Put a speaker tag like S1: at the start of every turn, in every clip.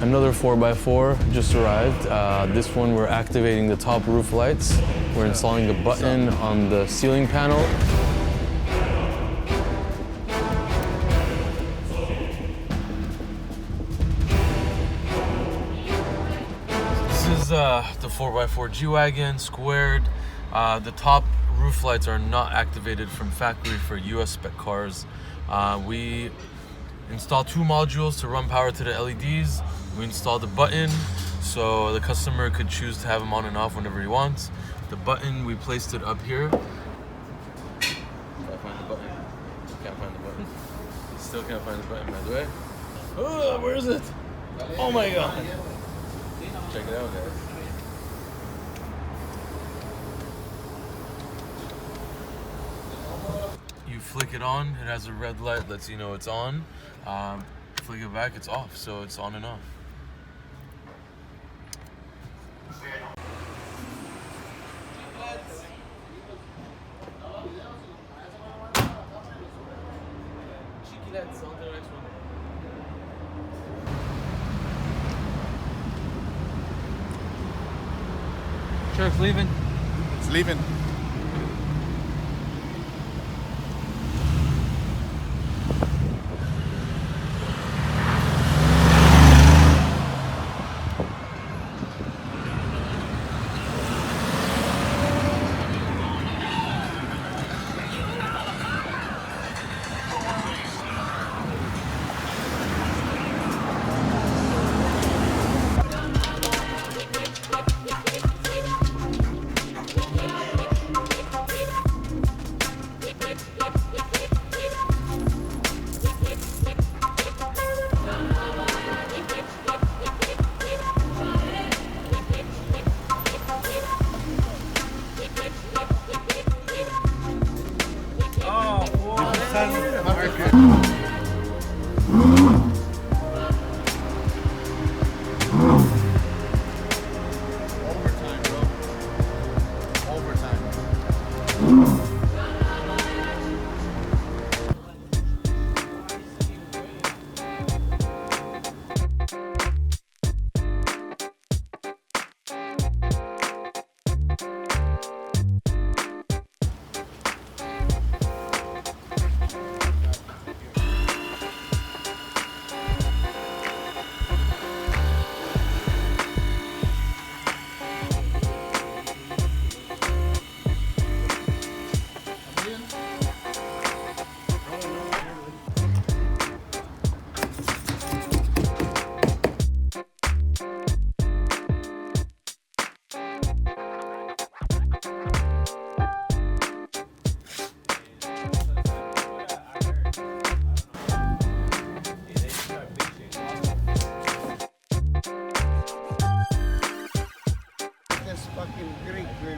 S1: Another 4x4 just arrived. This one we're activating the top roof lights. We're installing a button on the ceiling panel. This is the 4x4 G-Wagon squared. The top roof lights are not activated from factory for US spec cars. We installed 2 modules to run power to the LEDs. We installed a button so the customer could choose to have them on and off whenever he wants. The button, we placed it up here. Can't find the button. Can't find the button. Still can't find the button, by the way. Oh, where is it? Oh my god. Check it out, guys. You flick it on, it has a red light, lets you know it's on. Flick it back, it's off, so it's on and off.
S2: Truck's leaving.
S3: It's leaving.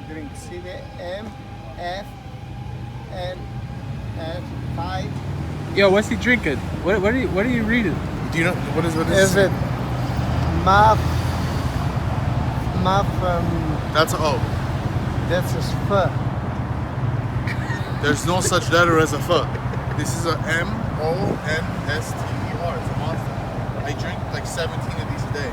S4: Drink C, D, M, F, N, S, 5.
S2: Yo, what's he drinking? What are you reading?
S3: Do you know what is
S4: Is it Maf?
S3: That's O.
S4: That's a F.
S3: There's no such letter as a F. This is a M-O-N-S-T-E-R. It's a monster. I drink like 17 of these a day.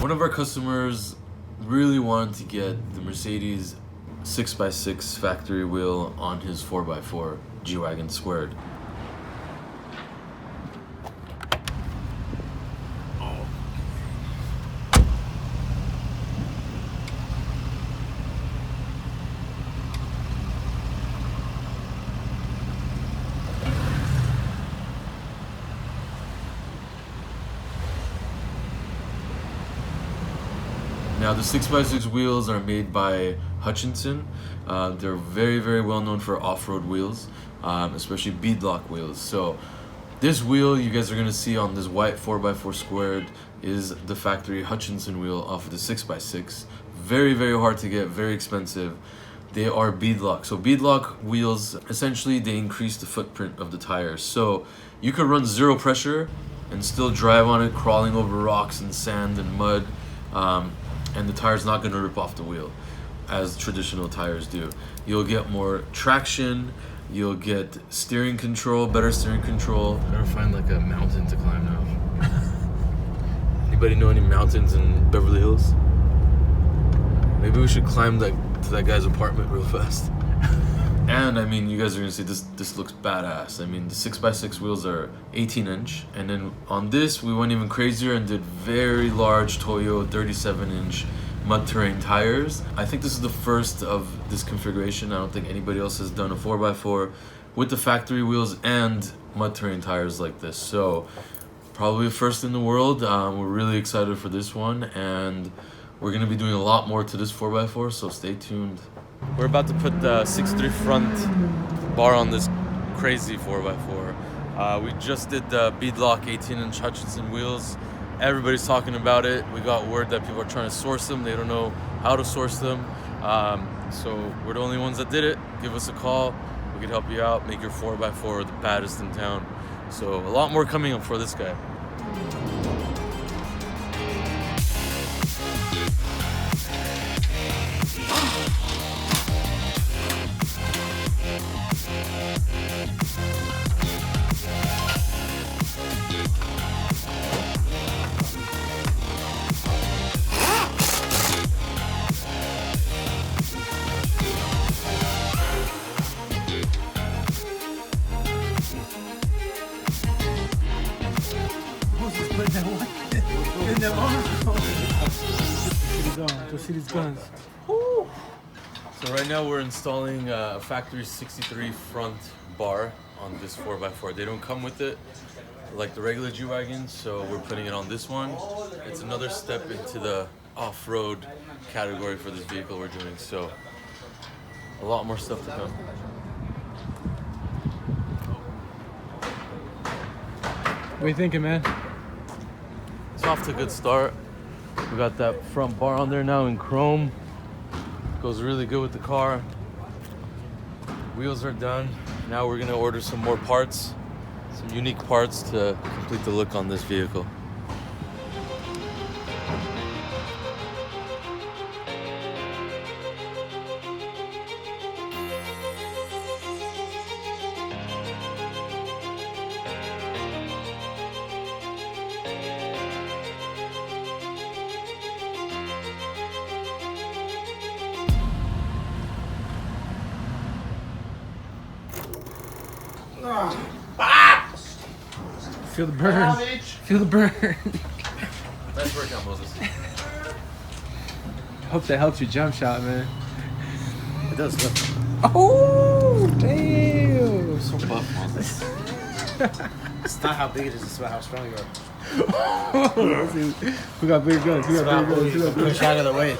S1: One of our customers really wanted to get the Mercedes 6x6 factory wheel on his 4x4 G-Wagon squared. Now the 6x6 wheels are made by Hutchinson. They're very, very well known for off-road wheels, especially beadlock wheels. So this wheel you guys are gonna see on this white 4x4 squared is the factory Hutchinson wheel off of the 6x6. Very, very hard to get, very expensive. They are beadlock. So beadlock wheels, essentially they increase the footprint of the tires. So you could run zero pressure and still drive on it, crawling over rocks and sand and mud, and the tire's not gonna rip off the wheel as traditional tires do. You'll get more traction, you'll get steering control, better steering control. Better find like a mountain to climb now. Anybody know any mountains in Beverly Hills? Maybe we should climb to that guy's apartment real fast. And I mean, you guys are gonna see this looks badass. I mean, the 6x6 wheels are 18-inch, and then on this we went even crazier and did very large Toyo 37-inch mud terrain tires. I think this is the first of this configuration. I don't think anybody else has done a 4x4 with the factory wheels and mud terrain tires like this. So probably first in the world. We're really excited for this one, and we're gonna be doing a lot more to this 4x4, so stay tuned. We're about to put the 6.3 front bar on this crazy 4x4. We just did the beadlock 18-inch Hutchinson wheels. Everybody's talking about it. We got word that people are trying to source them. They don't know how to source them. So we're the only ones that did it. Give us a call. We could help you out. Make your 4x4 the baddest in town. So a lot more coming up for this guy.
S2: Go see these guns.
S1: So right now we're installing a factory 63 front bar on this 4x4. They don't come with it like the regular G-Wagon, so we're putting it on this one. It's another step into the off-road category for this vehicle we're doing, so a lot more stuff to come.
S2: What are you thinking, man?
S1: It's off to a good start. We got that front bar on there now in chrome. Goes really good with the car. Wheels are done. Now we're gonna order some more parts, some unique parts to complete the look on this vehicle.
S2: Feel the burn. Feel the burn.
S1: Nice workout, Moses.
S2: Hope that helps your jump shot, man.
S3: It does look.
S2: Oh, damn.
S1: So buff, Moses.
S3: It's not how big it is, it's about how strong you are.
S2: We got bigger guns. We got bigger guns.
S3: Push out of the way.